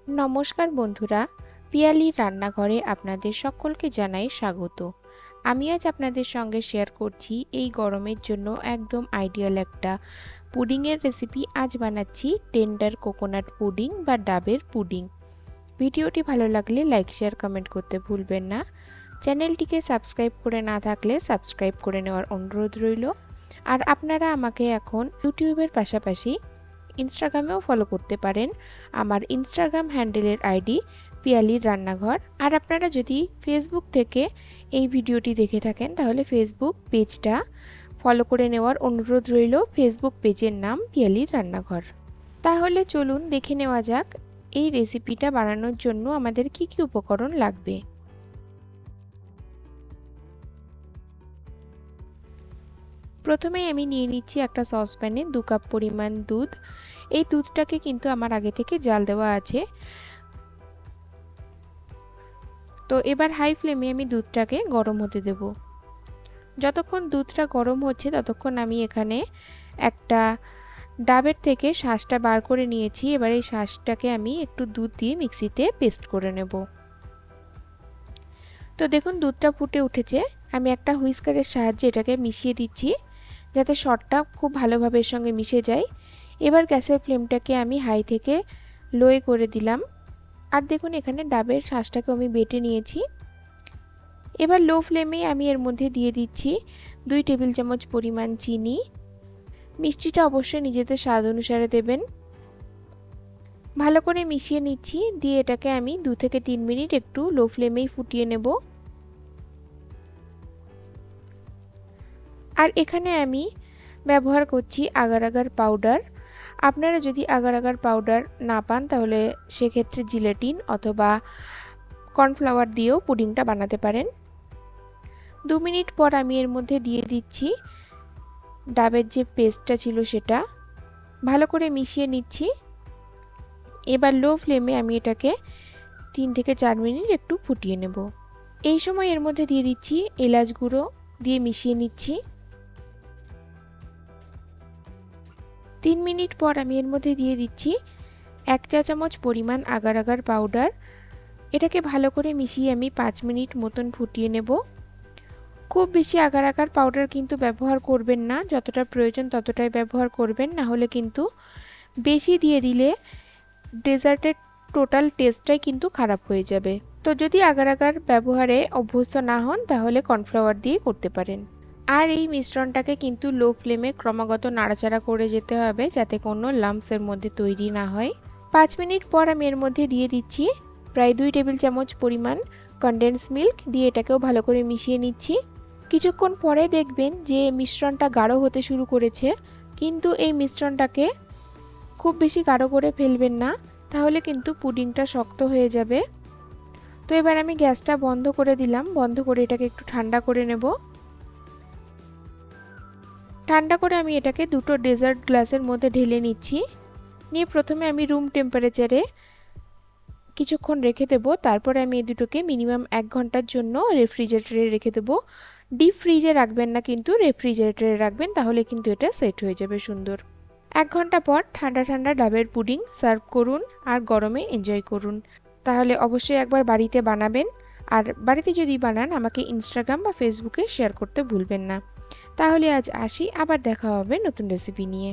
নমস্কার বন্ধুরা, পিয়ালির রান্নাঘরে আপনাদের সকলকে জানাই স্বাগত। আমি আজ আপনাদের সঙ্গে শেয়ার করছি এই গরমের জন্য একদম আইডিয়াল একটা পুডিংয়ের রেসিপি। আজ বানাচ্ছি টেন্ডার কোকোনাট পুডিং বা ডাবের পুডিং। ভিডিওটি ভালো লাগলে লাইক, শেয়ার, কমেন্ট করতে ভুলবেন না। চ্যানেলটিকে সাবস্ক্রাইব করে না থাকলে সাবস্ক্রাইব করে নেওয়ার অনুরোধ রইল। আর আপনারা আমাকে এখন ইউটিউবের পাশাপাশি ইনস্টাগ্রামেও ফলো করতে পারেন। আমার ইনস্টাগ্রাম হ্যান্ডেলের আইডি পিয়ালির রান্নাঘর। আর আপনারা যদি ফেসবুক থেকে এই ভিডিওটি দেখে থাকেন তাহলে ফেসবুক পেজটা ফলো করে নেওয়ার অনুরোধ রইল। ফেসবুক পেজের নাম পিয়ালির রান্নাঘর। তাহলে চলুন দেখে নেওয়া যাক এই রেসিপিটা বানানোর জন্য আমাদের কি কি উপকরণ লাগবে। প্রথমেই আমি নিয়ে নিচ্ছি একটা সসপ্যানে 2 কাপ পরিমাণ দুধ। এই দুধটাকে কিন্তু আমার আগে থেকে জাল দেওয়া আছে। তো এবার হাই ফ্লেমে আমি দুধটাকে গরম হতে দেব। যতক্ষণ দুধটা গরম হচ্ছে ততক্ষণ আমি এখানে একটা ডাবের থেকে শাঁসটা বার করে নিয়েছি। এবার এই শাঁসটাকে আমি একটু দুধ দিয়ে মিক্সিতে পেস্ট করে নেব। তো দেখুন দুধটা ফুটে উঠেছে। আমি একটা হুইস্কারের সাহায্যে এটাকে মিশিয়ে দিচ্ছি যাতে সরটা খুব ভালোভাবে এর সঙ্গে মিশে যায়। এবার গ্যাসের ফ্লেমটাকে আমি হাই থেকে লোয়ে করে দিলাম। আর দেখুন এখানে ডাবের শাঁসটাকে আমি বেটে নিয়েছি। এবার লো ফ্লেমে আমি এর মধ্যে দিয়ে দিচ্ছি 2 টেবিল চামচ পরিমাণ চিনি। মিষ্টিটা অবশ্যই নিজেদের স্বাদ অনুসারে দেবেন। ভালো করে মিশিয়ে নিচ্ছি, দিয়ে এটাকে আমি 2 থেকে 3 মিনিট একটু লো ফ্লেমেই ফুটিয়ে নেব। আর এখানে আমি ব্যবহার করছি আগার পাউডার। আপনারা যদি আগার পাউডার না পান তাহলে সেক্ষেত্রে জিলেটিন অথবা কর্নফ্লাওয়ার দিয়েও পুডিংটা বানাতে পারেন। 2 মিনিট পর আমি এর মধ্যে দিয়ে দিচ্ছি ডাবের যে পেস্টটা ছিল সেটা। ভালো করে মিশিয়ে নিচ্ছি। এবার লো ফ্লেমে আমি এটাকে 3 থেকে 4 মিনিট একটু ফুটিয়ে নেব। এই সময় এর মধ্যে দিয়ে দিচ্ছি এলাচ গুঁড়ো, দিয়ে মিশিয়ে নিচ্ছি। 3 মিনিট পর আমি এর মধ্যে দিয়ে দিচ্ছি 1 চা চামচ পরিমাণ আগার পাউডার। এটাকে ভালো করে মিশিয়ে আমি 5 মিনিট মতন ফুটিয়ে নেব। খুব বেশি আগার পাউডার কিন্তু ব্যবহার করবেন না, যতটা প্রয়োজন ততটাই ব্যবহার করবেন, না হলে কিন্তু বেশি দিয়ে দিলে ডেজার্টের টোটাল টেস্টটাই কিন্তু খারাপ হয়ে যাবে। তো যদি আগার ব্যবহারে অভ্যস্ত না হন তাহলে কর্নফ্লাওয়ার দিয়ে করতে পারেন। আর এই মিশ্রণটাকে কিন্তু লো ফ্লেমে ক্রমাগত নাড়াচাড়া করে যেতে হবে যাতে কোনো লাম্পসের মধ্যে তৈরি না হয়। 5 মিনিট পর আমি এর মধ্যে দিয়ে দিচ্ছি প্রায় 2 টেবিল চামচ পরিমাণ কনডেন্স মিল্ক, দিয়ে এটাকেও ভালো করে মিশিয়ে নিচ্ছি। কিছুক্ষণ পরে দেখবেন যে মিশ্রণটা গাঢ় হতে শুরু করেছে, কিন্তু এই মিশ্রণটাকে খুব বেশি গাঢ় করে ফেলবেন না, তাহলে কিন্তু পুডিংটা শক্ত হয়ে যাবে। তো এবার আমি গ্যাসটা বন্ধ করে দিলাম। বন্ধ করে এটাকে একটু ঠান্ডা করে নেব। ঠান্ডা করে আমি এটাকে 2টো ডেজার্ট গ্লাসের মধ্যে ঢেলে নিচ্ছি। নিয়ে প্রথমে আমি রুম টেম্পারেচারে কিছুক্ষণ রেখে দেবো। তারপরে আমি এই দুটোকে মিনিমাম 1 ঘন্টার জন্য রেফ্রিজারেটরে রেখে দেবো। ডিপ ফ্রিজে রাখবেন না, কিন্তু রেফ্রিজারেটরে রাখবেন, তাহলে কিন্তু এটা সেট হয়ে যাবে সুন্দর। 1 ঘন্টা পর ঠান্ডা ঠান্ডা ডাবের পুডিং সার্ভ করুন আর গরমে এনজয় করুন। তাহলে অবশ্যই একবার বাড়িতে বানাবেন। আর বাড়িতে যদি বানান আমাকে ইনস্টাগ্রাম বা ফেসবুকে শেয়ার করতে ভুলবেন না। তাহলে আজ আসি, আবার দেখা হবে নতুন রেসিপি নিয়ে।